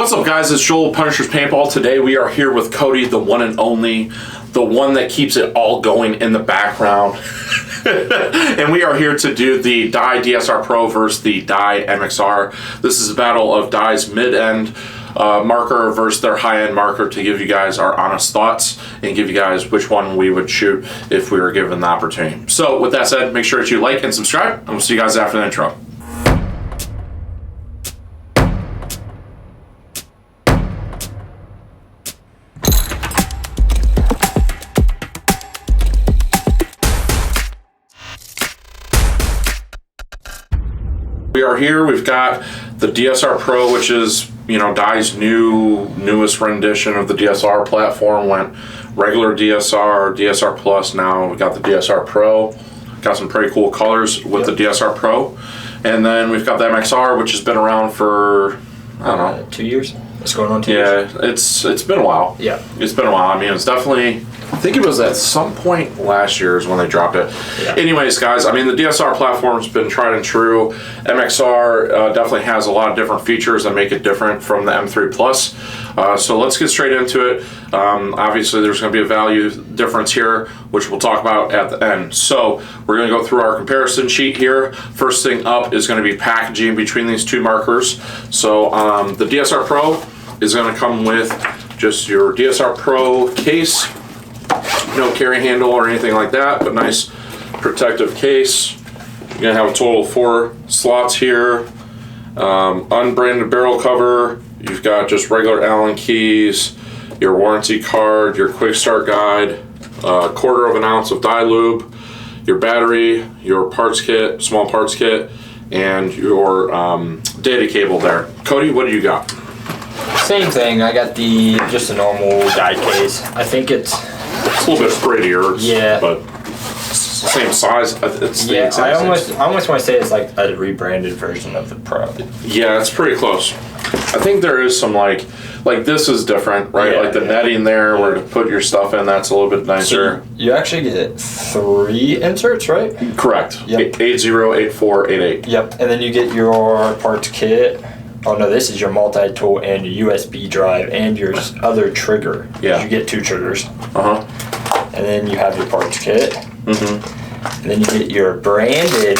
What's up, guys? It's Joel, Punisher's Paintball. Today we are here with Cody, the one and only, the one that keeps it all going in the background. And we are here to do the Dye DSR Pro versus the Dye MXR. This is a battle of Dye's mid-end marker versus their high-end marker to give you guys our honest thoughts and give you guys which one we would shoot if we were given the opportunity. So with that said, make sure that you like and subscribe, and we'll see you guys after the intro. We are here. We've got the DSR Pro, which is, you know, Dye's newest rendition of the DSR platform. Went regular DSR, DSR Plus. Now we got the DSR Pro. Got some pretty cool colors with the DSR Pro, and then we've got the MXR, which has been around for I don't know, 2 years. It's going on 2 years. Yeah, it's been a while. Yeah, it's been a while. I mean, it's definitely. I think it was at some point last year is when they dropped it. Yeah. Anyways, guys, I mean, the DSR platform's been tried and true. MXR definitely has a lot of different features that make it different from the M3 Plus. So let's get straight into it. Obviously, there's going to be a value difference here, which we'll talk about at the end. So we're going to go through our comparison sheet here. First thing up is going to be packaging between these two markers. So the DSR Pro is going to come with just your DSR Pro case. No carry handle or anything like that, but nice protective case. You're gonna have a total of 4 slots here. Unbranded barrel cover. You've got just regular Allen keys, your warranty card, your quick start guide, 1/4 ounce of dye lube, your battery, your parts kit, small parts kit, and your data cable there. Cody, what do you got? Same thing. I got just a normal dye case. I think it's a little bit prettier, yeah, but it's the same size. It's the exact I almost want to say it's like a rebranded version of the Pro. Yeah, it's pretty close. I think there is some like this is different, right? Yeah, like the netting there where to put your stuff in, that's a little bit nicer. So you actually get 3 inserts, right? Correct. Yep. 80, 84, 88. Yep. And then you get your parts kit. Oh no, this is your multi-tool and your USB drive and your other trigger. Yeah. You get 2 triggers. Uh-huh. And then you have your parts kit. Mm-hmm. And then you get your branded,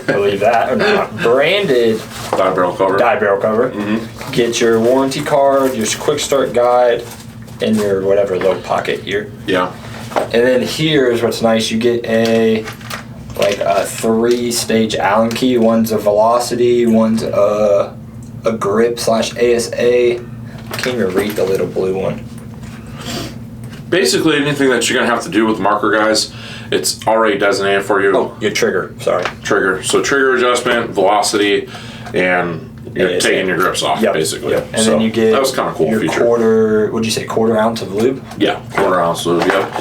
believe that or not, branded dye barrel cover. Mm-hmm. Get your warranty card, your quick start guide, and your whatever little pocket here. Yeah. And then here's what's nice, you get a 3-stage Allen key. One's a velocity, one's a grip / ASA. Can't even read the little blue one. Basically, anything that you're going to have to do with marker, guys, it's already designated for you. Oh, your trigger, sorry. Trigger. So trigger adjustment, velocity, and you're taking your grips off, basically. Yep. And then you get that was kind of cool your feature. What'd you say, 1/4 ounce of lube? Yeah, 1/4 ounce lube, yep.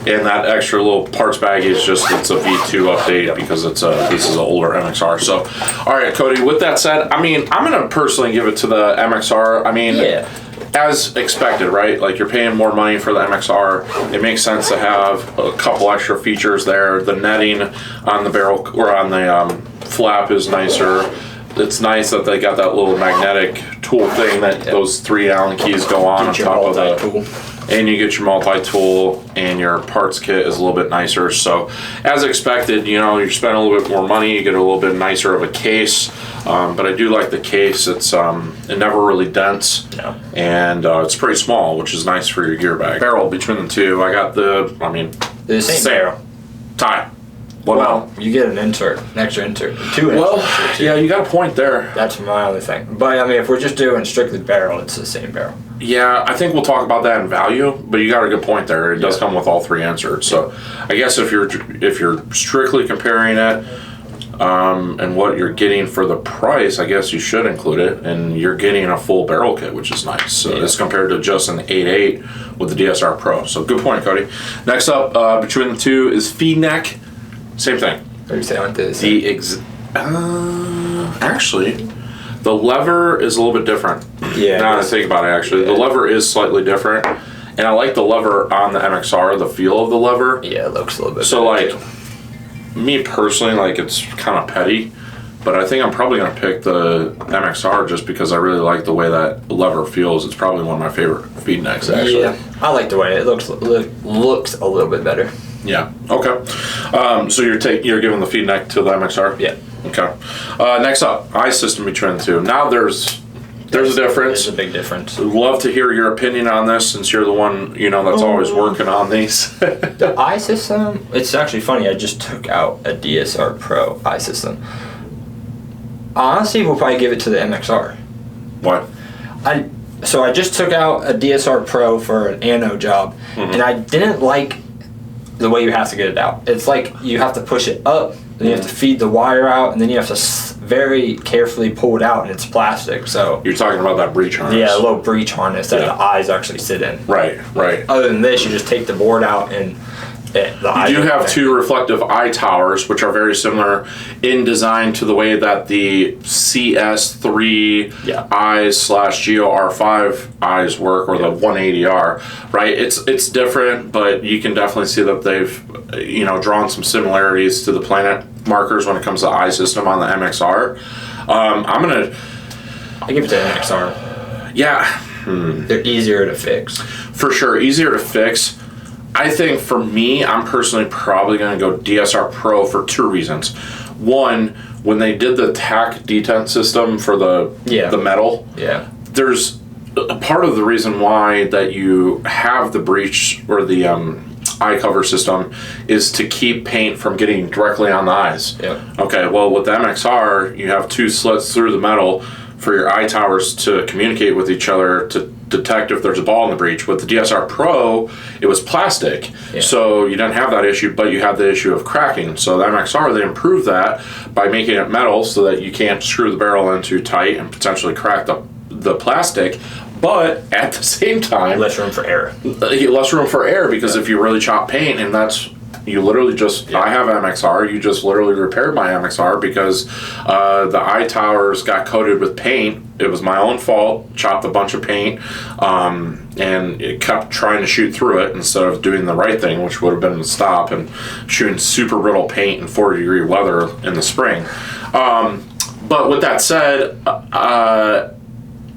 And that extra little parts bag is just, it's a V2 update because this is an older MXR. So, all right, Cody, with that said, I mean, I'm going to personally give it to the MXR. I mean, as expected, right? Like, you're paying more money for the MXR. It makes sense to have a couple extra features there. The netting on the barrel or on the flap is nicer. It's nice that they got that little magnetic tool thing that those 3 Allen keys go on top of the, and you get your multi-tool, and your parts kit is a little bit nicer. So as expected, you know, you spend a little bit more money, you get a little bit nicer of a case. But I do like the case. It's it never really dents, and it's pretty small, which is nice for your gear bag. Barrel between the two, I got the same barrel. Tie. Well, you get an extra insert, 2 Well, inserts. yeah, you got a point there. That's my only thing. But I mean, if we're just doing strictly barrel, it's the same barrel. Yeah, I think we'll talk about that in value, but you got a good point there. It does come with all 3 inserts. So I guess if you're strictly comparing it and what you're getting for the price, I guess you should include it, and you're getting a full barrel kit, which is nice. So as compared to just an 8.8 with the DSR Pro. So good point, Cody. Next up, between the two is feed neck. Same thing. What are you saying on this? Actually, the lever is a little bit different. Yeah. Now that I think about it, actually, the lever is slightly different, and I like the lever on the MXR. The feel of the lever. Yeah, it looks a little bit. So, like, me personally, like, it's kind of petty, but I think I'm probably going to pick the MXR just because I really like the way that lever feels. It's probably one of my favorite feed necks, actually. Yeah, I like the way it looks a little bit better. Yeah. Okay. So you're giving the feed neck to the MXR? Yeah. Okay. Next up, eye system between the two. Now there's a difference. There's a big difference. I'd love to hear your opinion on this since you're the one, that's always working on these. The eye system, it's actually funny. I just took out a DSR Pro eye system. Honestly, we'll probably give it to the MXR. What? So I just took out a DSR Pro for an anode job, and I didn't like the way you have to get it out. It's like you have to push it up, then you have to feed the wire out, and then you have to very carefully pull it out, and it's plastic. So You're talking about that breech harness. yeah, a little breech harness that the eyes actually sit in. Right. Other than this, you just take the board out and the eyes. You do have two reflective eye towers, which are very similar in design to the way that the CS3 eyes / GOR5 eyes work, or the 180R, right? It's different, but you can definitely see that they've drawn some similarities to the planet markers when it comes to eye system on the MXR. I give it to the MXR. Yeah. They're easier to fix. For sure, easier to fix. I think for me, I'm personally probably going to go DSR Pro for two reasons. One, when they did the tack detent system for the metal, there's a part of the reason why that you have the breech or the eye cover system is to keep paint from getting directly on the eyes. Okay, well with the MXR, you have two slits through the metal for your eye towers to communicate with each other to detect if there's a ball in the breech. With the DSR Pro, it was plastic, so you didn't have that issue, but you had the issue of cracking. So the MXR, they improved that by making it metal so that you can't screw the barrel in too tight and potentially crack the plastic, but at the same time, less room for error. Because if you really chop paint, and you literally just, I have MXR, you just literally repaired my MXR because the eye towers got coated with paint. It was my own fault, chopped a bunch of paint, and it kept trying to shoot through it instead of doing the right thing, which would have been to stop and shooting super brittle paint in 40-degree weather in the spring. But with that said,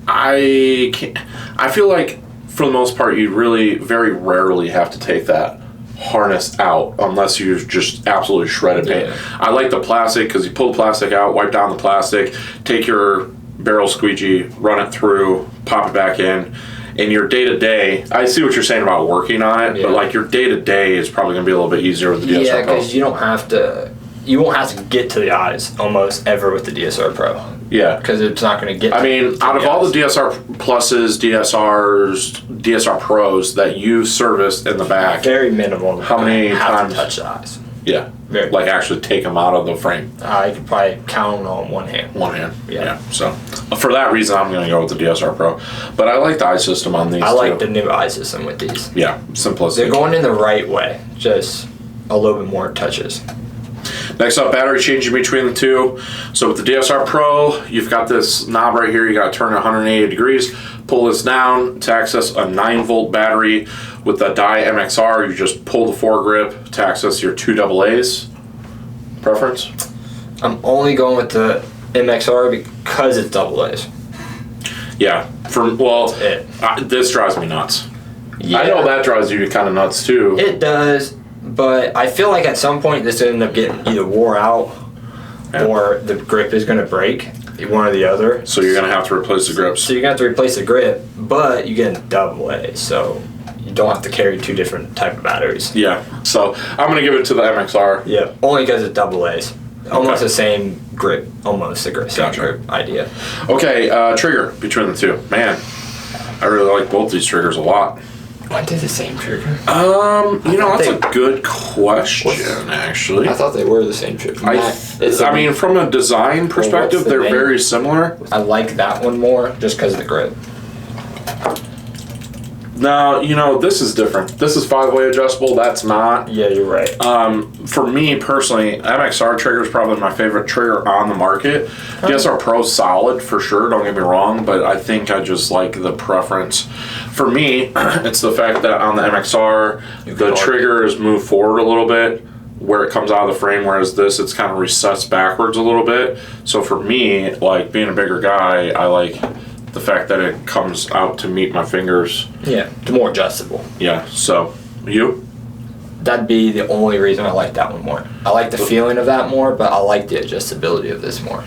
I feel like for the most part, you really very rarely have to take that harness out unless you've just absolutely shredded paint. I like the plastic because you pull the plastic out, wipe down the plastic, take your barrel squeegee, run it through, pop it back in. And your day-to-day, I see what you're saying about working on it, but like your day-to-day is probably going to be a little bit easier with the DSR Pro. Yeah, because you won't have to get to the eyes almost ever with the DSR Pro. Yeah. Because it's not going to get out of all the DSR Pluses, DSRs, DSR Pros that you've serviced in the back, very minimal. How many times? To touch the eyes. Yeah. Like actually take them out of the frame. I could probably count them on one hand. Yeah. So for that reason, I'm going to go with the DSR Pro. But I like the eye system on these. I like the new eye system with these. Yeah. Simplicity. They're going in the right way. Just a little bit more touches. Next up, battery changing between the two. So with the DSR Pro, you've got this knob right here. You got to turn it 180 degrees. Pull this down to access a 9-volt battery. With the Dye MXR, you just pull the foregrip to access your 2 AA's. Preference? I'm only going with the MXR because it's AA's. Yeah. This drives me nuts. Yeah. I know that drives you kind of nuts too. It does. But I feel like at some point this will end up getting either wore out or the grip is going to break, one or the other. So you're going to have to replace the grips. So you're going to have to replace the grip, but you get a AA, so you don't have to carry two different type of batteries. Yeah. So I'm going to give it to the MXR. Yeah. Only because it's AA's. Almost the same grip. Almost the same grip idea. Okay. Trigger between the two. Man, I really like both these triggers a lot. Why did the same trigger? That's a good question, actually. I thought they were the same trigger. From a design perspective, they're very similar. I like that one more just because of the grip. No, this is different. This is 5-way adjustable. That's not. Yeah, you're right. For me personally, MXR trigger is probably my favorite trigger on the market. DSR Pro's solid for sure, don't get me wrong, but I think I just like the preference. For me, it's the fact that on the MXR, the trigger is moved forward a little bit. where it comes out of the frame, whereas this, it's kind of resets backwards a little bit. So for me, like being a bigger guy, I like the fact that it comes out to meet my fingers. Yeah, it's more adjustable. Yeah, so you? That'd be the only reason I like that one more. I like the feeling of that more, but I like the adjustability of this more.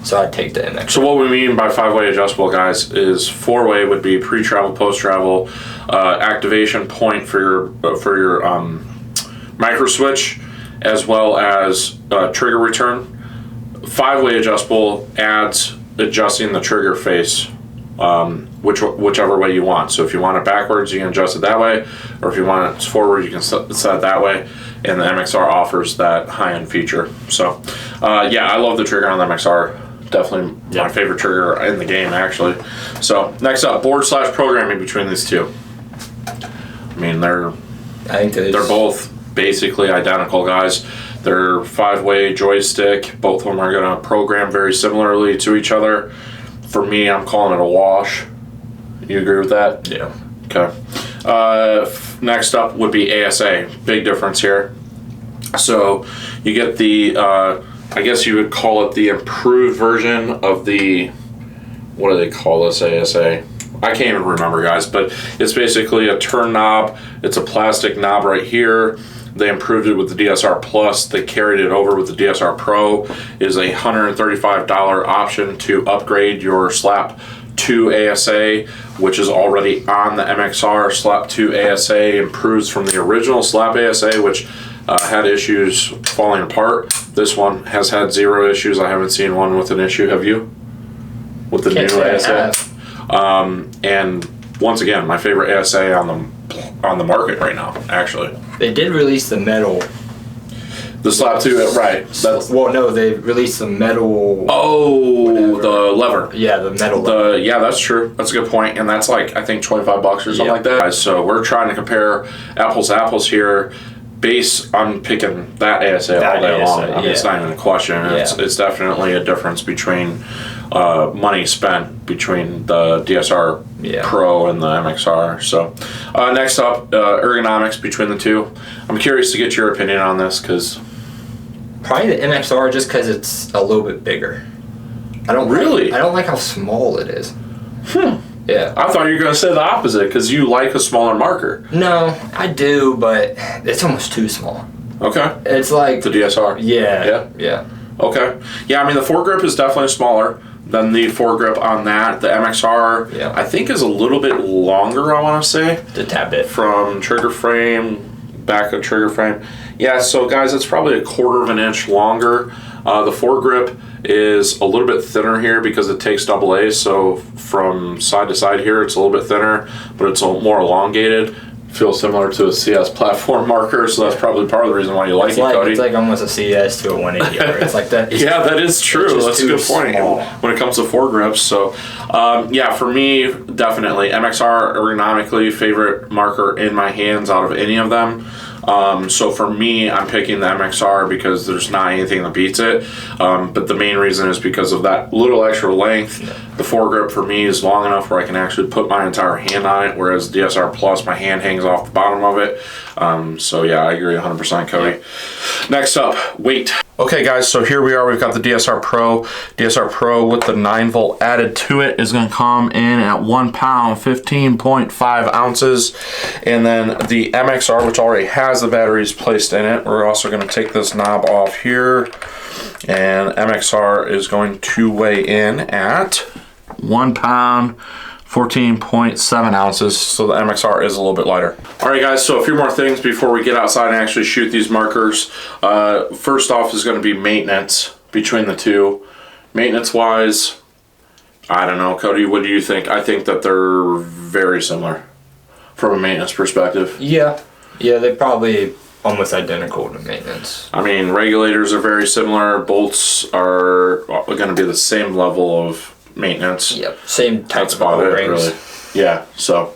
So I'd take the MXR. So what we mean by 5-way adjustable, guys, is 4-way would be pre-travel, post-travel, activation point for your micro switch, as well as trigger return. 5-way adjustable adds adjusting the trigger face, whichever way you want. So if you want it backwards, you can adjust it that way, or if you want it forward, you can set it that way. And the MXR offers that high-end feature. So yeah, I love the trigger on the MXR. Definitely my favorite trigger in the game, actually. So next up, board/programming between these two. I mean, they're both basically identical, guys. They're 5-way joystick. Both of them are going to program very similarly to each other. For me, I'm calling it a wash. You agree with that? Yeah. Okay. Next up would be ASA. Big difference here. So you get the, I guess you would call it the improved version of the, what do they call this ASA? I can't even remember, guys, but it's basically a turn knob. It's a plastic knob right here. They improved it with the DSR Plus. They carried it over with the DSR Pro. It is a $135 option to upgrade your Slap 2 ASA, which is already on the MXR. Slap 2 ASA improves from the original Slap ASA, which had issues falling apart. This one has had 0 issues. I haven't seen one with an issue. Have you? With the new ASA? And once again, my favorite ASA on the market right now, actually. They did release the metal. The Slap 2, right. Well, no, they released the metal. Oh, whatever. The lever. Yeah, the metal lever. Yeah, that's true. That's a good point. And that's like, I think, $25 or something like that. So we're trying to compare apples to apples here. Base, I'm picking that ASA all day long. I mean, it's not even a question. It's definitely a difference between money spent between the DSR Pro and the MXR. So next up, ergonomics between the two. I'm curious to get your opinion on this, because probably the MXR, just because it's a little bit bigger. I don't like how small it is. Yeah. I thought you were going to say the opposite, because you like a smaller marker. No, I do, but it's almost too small. Okay. It's like the DSR. Yeah. Okay. Yeah, I mean, the Foregrip is definitely smaller than the Foregrip on that. The MXR, I think, is a little bit longer, I want to say. The tab bit. From trigger frame, back of trigger frame. Yeah, so guys, it's probably a 1/4 inch longer. The Foregrip is a little bit thinner here because it takes AA, so from side to side here, it's a little bit thinner, but it's more elongated. Feels similar to a CS platform marker, so that's probably part of the reason why you like it, Cody. It's like almost a CS to a 180. It's like that. Yeah, that is true. That's a good point when it comes to Foregrips. So, yeah, for me, definitely MXR ergonomically favorite marker in my hands out of any of them. So for me, I'm picking the MXR because there's not anything that beats it. But the main reason is because of that little extra length. The Foregrip for me is long enough where I can actually put my entire hand on it, whereas DSR Plus, my hand hangs off the bottom of it. So yeah, I agree 100%, Cody. Next up, weight. Okay guys, so here we are, we've got the DSR Pro. DSR Pro with the 9-volt added to it is gonna come in at 1 pound, 15.5 ounces. And then the MXR, which already has the batteries placed in it, we're also gonna take this knob off here. And MXR is going to weigh in at 1 pound, 14.7 ounces, so the MXR is a little bit lighter. All right guys, so a few more things before we get outside and actually shoot these markers. First off is going to be maintenance between the two. Maintenance wise, I don't know, Cody, what do you think? I think that they're very similar from a maintenance perspective. Yeah, they're probably almost identical to maintenance. I mean, regulators are very similar. Bolts are going to be the same level of maintenance. Yep, same type That's about it, rings. really. Yeah, so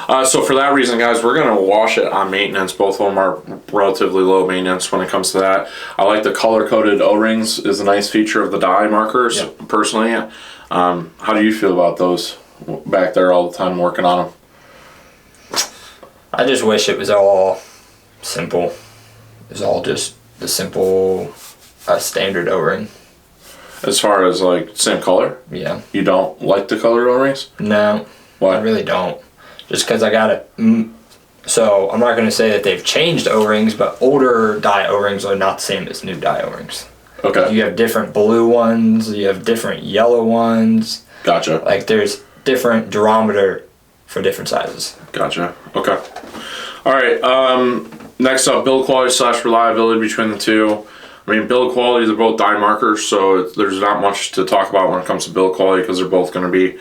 for that reason, guys, we're going to wash it on maintenance. Both of them are relatively low maintenance when it comes to that. I like the color-coded O-rings is a nice feature of the Dye markers, personally. How do you feel about those back there all the time working on them? I just wish it was all simple. It was all just the simple standard O-ring. As far as like same color? Yeah. You don't like the colored O-rings? No. Why? I really don't. Just because I got it. So I'm not going to say that they've changed O-rings, but older Dye O-rings are not the same as new Dye O-rings. Okay. You have different blue ones. You have different yellow ones. Gotcha. Like there's different durometer for different sizes. Gotcha. Okay. All right. Next up, build quality / reliability between the two. I mean, build quality, they're both dye markers, so there's not much to talk about when it comes to build quality because they're both going to be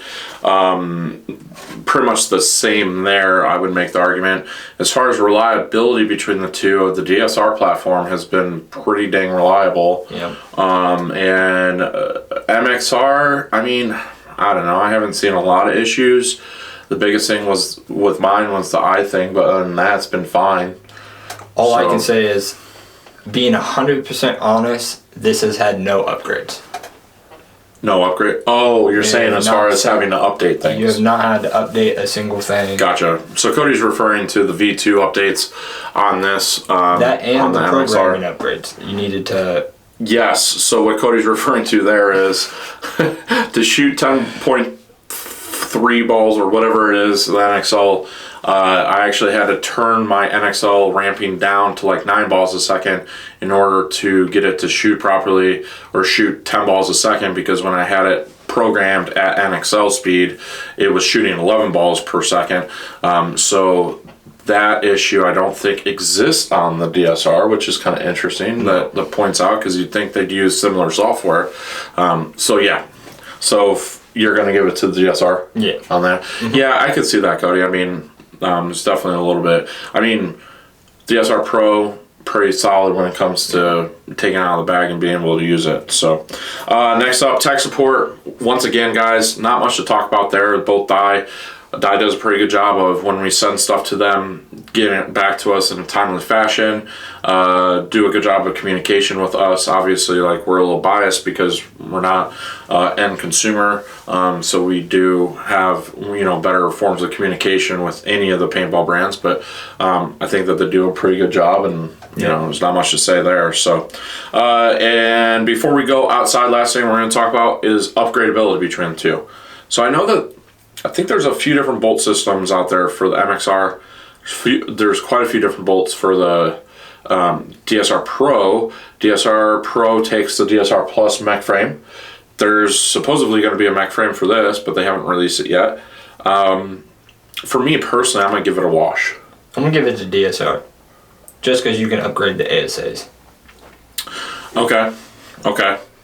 pretty much the same there, I would make the argument. As far as reliability between the two, the DSR platform has been pretty dang reliable. Yeah. And MXR, I mean, I don't know. I haven't seen a lot of issues. The biggest thing was with mine was the eye thing, but other than that, it's been fine. All I can say is, being 100% honest, this has had no upgrades. No upgrade? Oh, you're saying as far as having to update things. You have not had to update a single thing. Gotcha. So Cody's referring to the V2 updates on this. That and on the programming MXR. upgrades. You needed to... Yes. So what Cody's referring to there is to shoot 10.3 balls or whatever it is, the NXL. I actually had to turn my NXL ramping down to like 9 balls a second in order to get it to shoot properly or shoot 10 balls a second, because when I had it programmed at NXL speed, it was shooting 11 balls per second. So that issue I don't think exists on the DSR, which is kind of interesting that points out, because you'd think they'd use similar software. So yeah, so you're going to give it to the DSR on that? Mm-hmm. Yeah, I could see that, Cody. I mean, it's definitely a little bit. I mean, DSR Pro, pretty solid when it comes to taking it out of the bag and being able to use it. So next up, tech support. Once again, guys, not much to talk about there. Both Dye does a pretty good job of, when we send stuff to them, getting it back to us in a timely fashion. Do a good job of communication with us. Obviously, like, we're a little biased because we're not end consumer, so we do have, you know, better forms of communication with any of the paintball brands. But I think that they do a pretty good job, and you know, there's not much to say there. So, and before we go outside, last thing we're going to talk about is upgradability between the two. So I know that I think there's a few different bolt systems out there for the MXR. There's quite a few different bolts for the DSR Pro. DSR Pro takes the DSR Plus mech frame. There's supposedly going to be a mech frame for this, but they haven't released it yet. For me personally, I'm going to give it a wash. I'm going to give it to DSR. Just because you can upgrade the ASAs. Okay.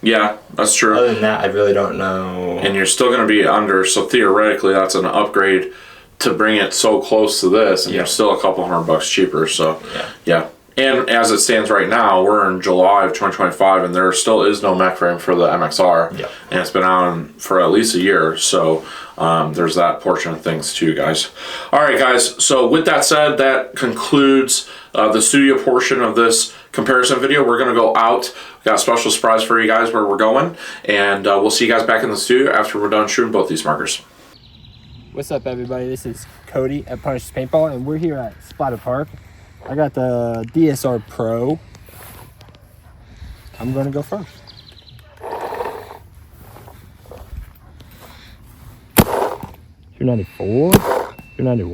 Yeah, that's true. Other than that, I really don't know. And you're still going to be under, so theoretically that's an upgrade to bring it so close to this, and you're still a couple $100 cheaper. So yeah. And as it stands right now, we're in July of 2025, and there still is no mech frame for the MXR. And it's been out for at least a year, so there's that portion of things too, guys. All right, guys, so with that said, that concludes the studio portion of this comparison video. We're going to go out. We got a special surprise for you guys where we're going, and we'll see you guys back in the studio after we're done shooting both these markers. What's up, everybody? This is Cody at Punished Paintball, and we're here at Splatter Park. I got the DSR Pro. I'm going to go first. $294, $291,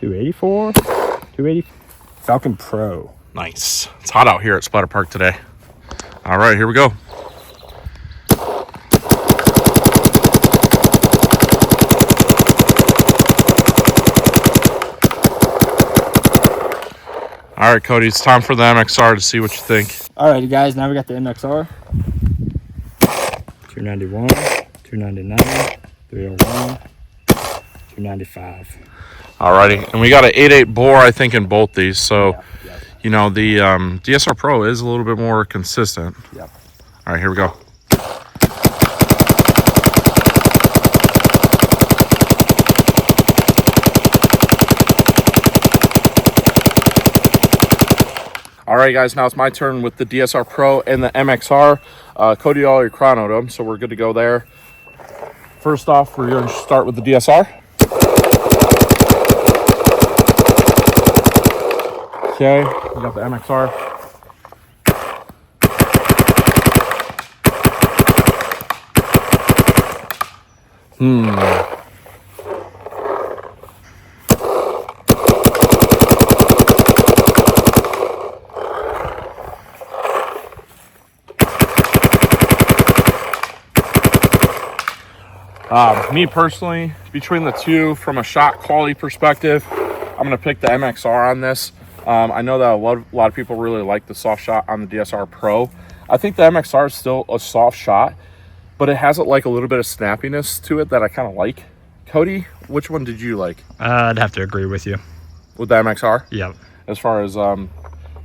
$284, $280. Falcon Pro. Nice. It's hot out here at Splatter Park today. All right, here we go. All right, Cody, it's time for the MXR to see what you think. Alrighty, guys, now we got the MXR. 291, 299, 301, 295. Alrighty, and we got an 8.8 bore, I think, in both these. So, you know, the DSR Pro is a little bit more consistent. Yep. All right, here we go. All right, guys, now it's my turn with the DSR Pro and the MXR. Cody already chronoed them, so we're good to go there. First off, we're going to start with the DSR. Okay, we got the MXR. Me personally, between the two, from a shot quality perspective, I'm going to pick the MXR on this. I know that a lot of people really like the soft shot on the DSR Pro. I think the MXR is still a soft shot, but it has like a little bit of snappiness to it that I kind of like. Cody, which one did you like? I'd have to agree with you. With the MXR? Yep. As far as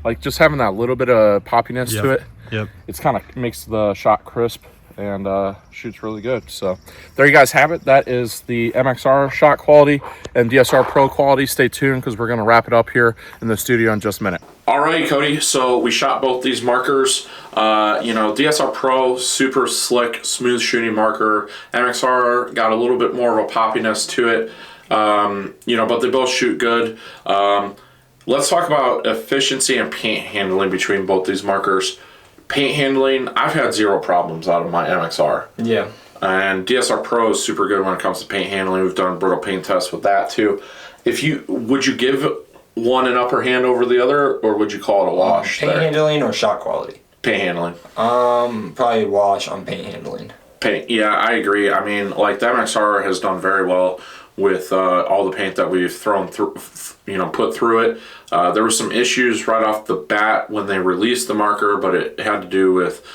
like just having that little bit of poppiness to it. Yep. It's kind of makes the shot crisp and shoots really good. So there you guys have it. That is the MXR shot quality and DSR Pro quality. Stay tuned because we're going to wrap it up here in the studio in just a minute. All right, Cody. So we shot both these markers. You know, DSR Pro, super slick, smooth shooting marker. MXR got a little bit more of a poppiness to it. You know, but they both shoot good. Let's talk about efficiency and paint handling between both these markers. Paint handling, I've had zero problems out of my MXR. Yeah. And DSR Pro is super good when it comes to paint handling. We've done brittle paint tests with that too. Would you give one an upper hand over the other, or would you call it a wash? Paint handling or shot quality? Paint handling. Probably wash on paint handling. Paint, yeah, I agree. I mean, like the MXR has done very well with all the paint that we've thrown through, you know, put through it. There were some issues right off the bat when they released the marker, but it had to do with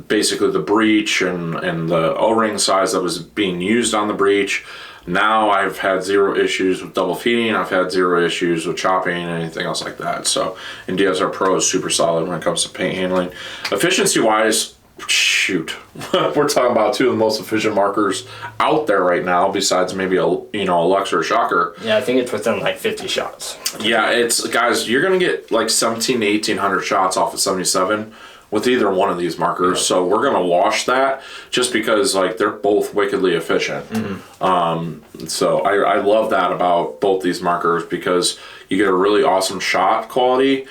basically the breech and the O-ring size that was being used on the breech. Now I've had zero issues with double feeding. I've had zero issues with chopping and anything else like that. So, and DSR Pro is super solid when it comes to paint handling. Efficiency wise, shoot, we're talking about two of the most efficient markers out there right now, besides maybe a Lux or a Shocker. Yeah, I think it's within like 50 shots. Yeah, it's, guys, you're gonna get like 17 to 1800 shots off of 77 with either one of these markers. Yeah. So we're gonna wash that just because like they're both wickedly efficient. So I love that about both these markers because you get a really awesome shot quality,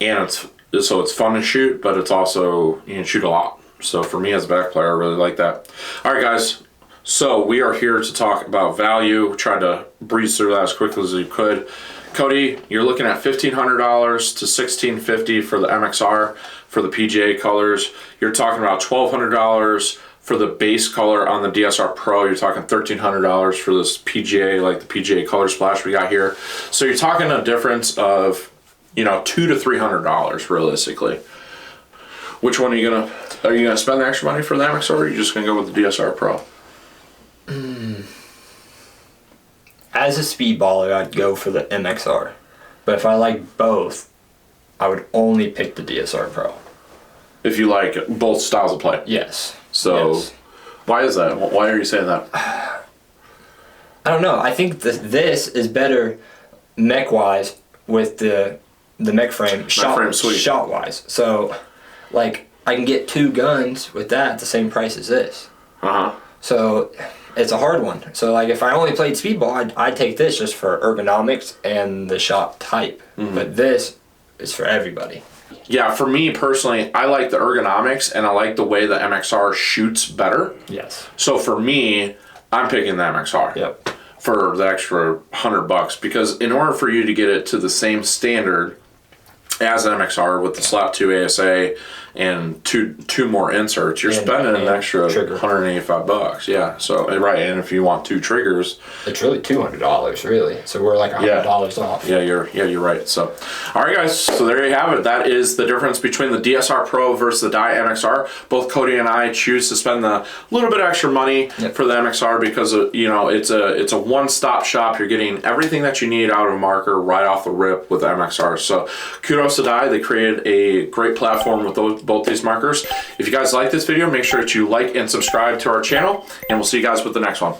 and it's fun to shoot, but it's also, you can shoot a lot. So for me as a back player, I really like that. All right, guys. So we are here to talk about value. Try to breeze through that as quickly as we could. Cody, you're looking at $1,500 to $1,650 for the MXR for the PGA colors. You're talking about $1,200 for the base color on the DSR Pro. You're talking $1,300 for this PGA, like the PGA color splash we got here. So you're talking a difference of, you know, $200 to $300 realistically. Which one are you gonna spend the extra money for the MXR, or are you just gonna go with the DSR Pro? As a speedballer, I'd go for the MXR. But if I like both, I would only pick the DSR Pro. If you like both styles of play? Yes. So, yes. Why is that? Why are you saying that? I don't know. I think this is better mech-wise with the mech frame, shot-wise. So, like, I can get two guns with that at the same price as this. So, it's a hard one. So, like, if I only played speedball, I'd take this just for ergonomics and the shot type. But this is for everybody. Yeah, for me personally, I like the ergonomics and I like the way the MXR shoots better. Yes. So for me, I'm picking the MXR. Yep. For the extra $100, because in order for you to get it to the same standard as an MXR with the slap 2 ASA and two more inserts, you're spending an extra $185. Yeah, so right, and if you want two triggers, it's really $200 really. So we're like $100 off. Yeah, you're right. So, all right, guys. So there you have it. That is the difference between the DSR Pro versus the Dye MXR. Both Cody and I choose to spend the little bit extra money for the MXR because it's a one-stop shop. You're getting everything that you need out of a marker right off the rip with the MXR. So kudos to Dye. They created a great platform with both these markers. If you guys like this video, make sure that you like and subscribe to our channel, and we'll see you guys with the next one.